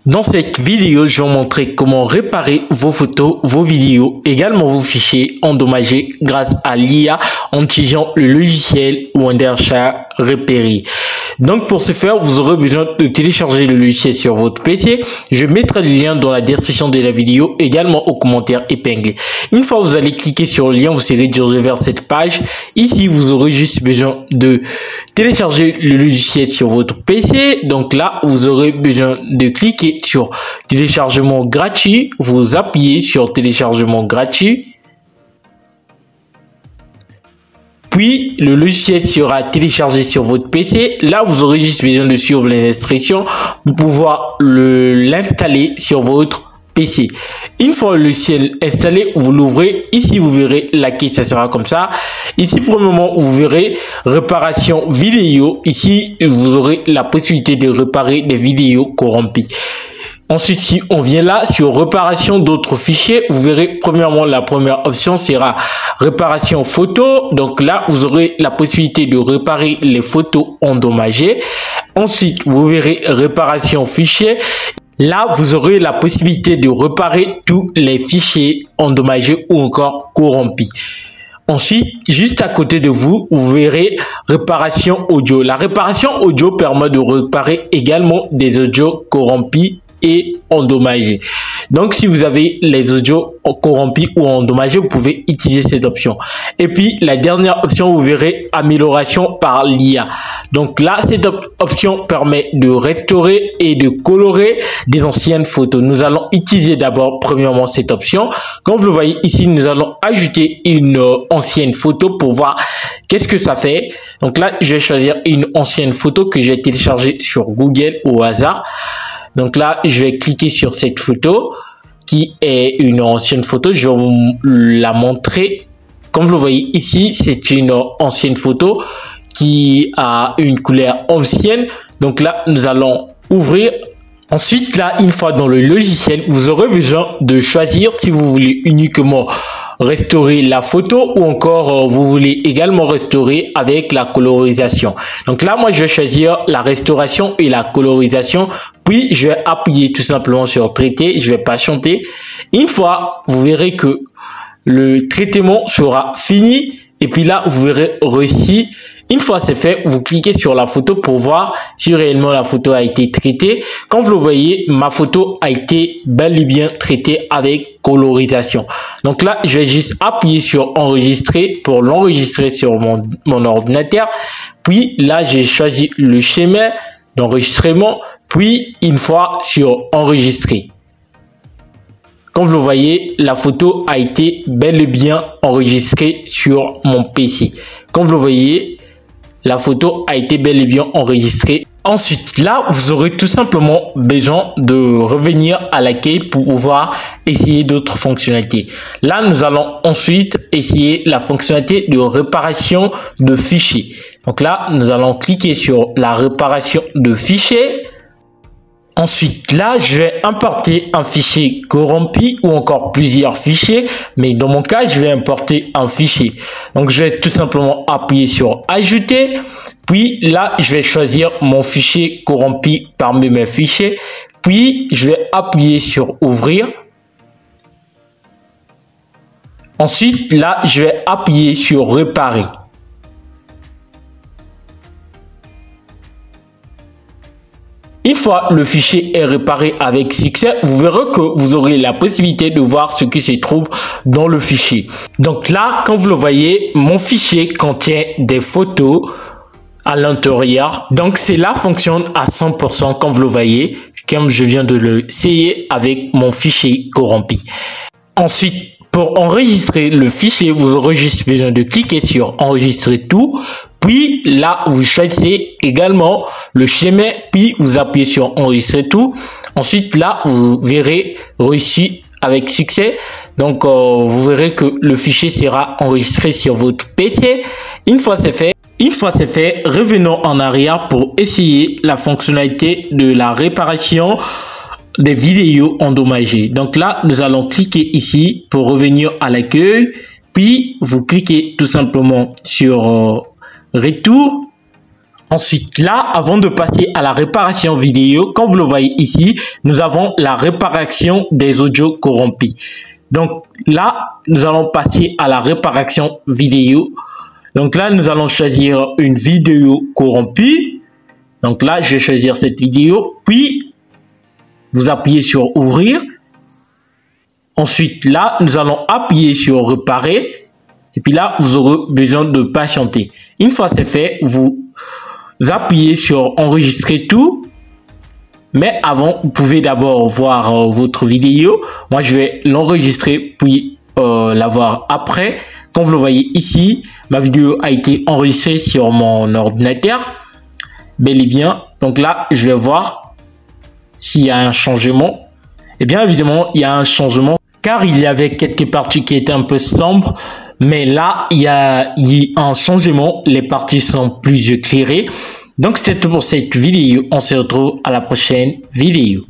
Dans cette vidéo, je vais vous montrer comment réparer vos photos, vos vidéos, également vos fichiers endommagés grâce à l'IA en utilisant le logiciel Wondershare Repair. Donc pour ce faire, vous aurez besoin de télécharger le logiciel sur votre PC. Je mettrai le lien dans la description de la vidéo, également au commentaire épinglé. Une fois que vous allez cliquer sur le lien, vous serez dirigé vers cette page. Ici, vous aurez juste besoin de télécharger le logiciel sur votre PC. Donc là, vous aurez besoin de cliquer sur téléchargement gratuit. Vous appuyez sur téléchargement gratuit. Puis, le logiciel sera téléchargé sur votre PC. Là, vous aurez juste besoin de suivre les instructions pour pouvoir l'installer sur votre PC. Une fois le logiciel installé, vous l'ouvrez. Ici, vous verrez laquelle ça sera comme ça. Ici, pour le moment, vous verrez réparation vidéo. Ici, vous aurez la possibilité de réparer des vidéos corrompues. Ensuite, si on vient là sur réparation d'autres fichiers, vous verrez premièrement la première option sera réparation photo. Donc là, vous aurez la possibilité de réparer les photos endommagées. Ensuite, vous verrez réparation fichier. Là, vous aurez la possibilité de réparer tous les fichiers endommagés ou encore corrompus. Ensuite, juste à côté de vous, vous verrez réparation audio. La réparation audio permet de réparer également des audios corrompus et endommagés. Donc, si vous avez les audios corrompus ou endommagés, vous pouvez utiliser cette option. Et puis, la dernière option, vous verrez amélioration par l'IA. Donc là, cette option permet de restaurer et de colorer des anciennes photos. Nous allons utiliser d'abord, premièrement, cette option. Comme vous le voyez ici, nous allons ajouter une ancienne photo pour voir qu'est-ce que ça fait. Donc là, je vais choisir une ancienne photo que j'ai téléchargée sur Google au hasard. Donc là, je vais cliquer sur cette photo qui est une ancienne photo. Je vais vous la montrer. Comme vous le voyez ici, c'est une ancienne photo qui a une couleur ancienne. Donc là, nous allons ouvrir. Ensuite, là, une fois dans le logiciel, vous aurez besoin de choisir si vous voulez uniquement restaurer la photo ou encore vous voulez également restaurer avec la colorisation. Donc là, moi, je vais choisir la restauration et la colorisation. Puis, je vais appuyer tout simplement sur traiter. Je vais patienter. Une fois, vous verrez que le traitement sera fini. Et puis là, vous verrez réussi. Une fois c'est fait, vous cliquez sur la photo pour voir si réellement la photo a été traitée. Comme vous le voyez, ma photo a été bel et bien traitée avec colorisation. Donc là, je vais juste appuyer sur enregistrer pour l'enregistrer sur mon ordinateur. Puis là, j'ai choisi le schéma d'enregistrement. Puis une fois sur enregistrer. Comme vous le voyez, la photo a été bel et bien enregistrée sur mon PC. Comme vous le voyez, la photo a été bel et bien enregistrée. Ensuite, là, vous aurez tout simplement besoin de revenir à l'accueil pour pouvoir essayer d'autres fonctionnalités. Là, nous allons ensuite essayer la fonctionnalité de réparation de fichiers. Donc là, nous allons cliquer sur la réparation de fichiers. Ensuite, là, je vais importer un fichier corrompu ou encore plusieurs fichiers. Mais dans mon cas, je vais importer un fichier. Donc, je vais tout simplement appuyer sur ajouter. Puis là, je vais choisir mon fichier corrompu parmi mes fichiers. Puis, je vais appuyer sur ouvrir. Ensuite, là, je vais appuyer sur réparer. Une fois le fichier est réparé avec succès, vous verrez que vous aurez la possibilité de voir ce qui se trouve dans le fichier. Donc là, comme vous le voyez, mon fichier contient des photos à l'intérieur. Donc cela fonctionne à 100% comme vous le voyez, comme je viens de l'essayer avec mon fichier corrompu. Ensuite, pour enregistrer le fichier, vous aurez juste besoin de cliquer sur enregistrer tout. Puis là, vous choisissez également le schéma, puis vous appuyez sur enregistrer tout. Ensuite, là, vous verrez réussi avec succès. Donc, vous verrez que le fichier sera enregistré sur votre PC. Une fois c'est fait, revenons en arrière pour essayer la fonctionnalité de la réparation des vidéos endommagées. Donc là, nous allons cliquer ici pour revenir à l'accueil. Puis, vous cliquez tout simplement sur retour. Ensuite, là, avant de passer à la réparation vidéo, comme vous le voyez ici, nous avons la réparation des audios corrompus. Donc là, nous allons passer à la réparation vidéo. Donc là, nous allons choisir une vidéo corrompue. Donc là, je vais choisir cette vidéo, puis vous appuyez sur ouvrir. Ensuite, là, nous allons appuyer sur réparer. Et puis là, vous aurez besoin de patienter. Une fois c'est fait, vous appuyez sur enregistrer tout. Mais avant, vous pouvez d'abord voir votre vidéo. Moi, je vais l'enregistrer puis la voir après. Comme vous le voyez ici, ma vidéo a été enregistrée sur mon ordinateur. Bel et bien. Donc là, je vais voir s'il y a un changement. Et bien évidemment, il y a un changement car il y avait quelques parties qui étaient un peu sombres. Mais là, il y a un changement. Les parties sont plus éclairées. Donc, c'est tout pour cette vidéo. On se retrouve à la prochaine vidéo.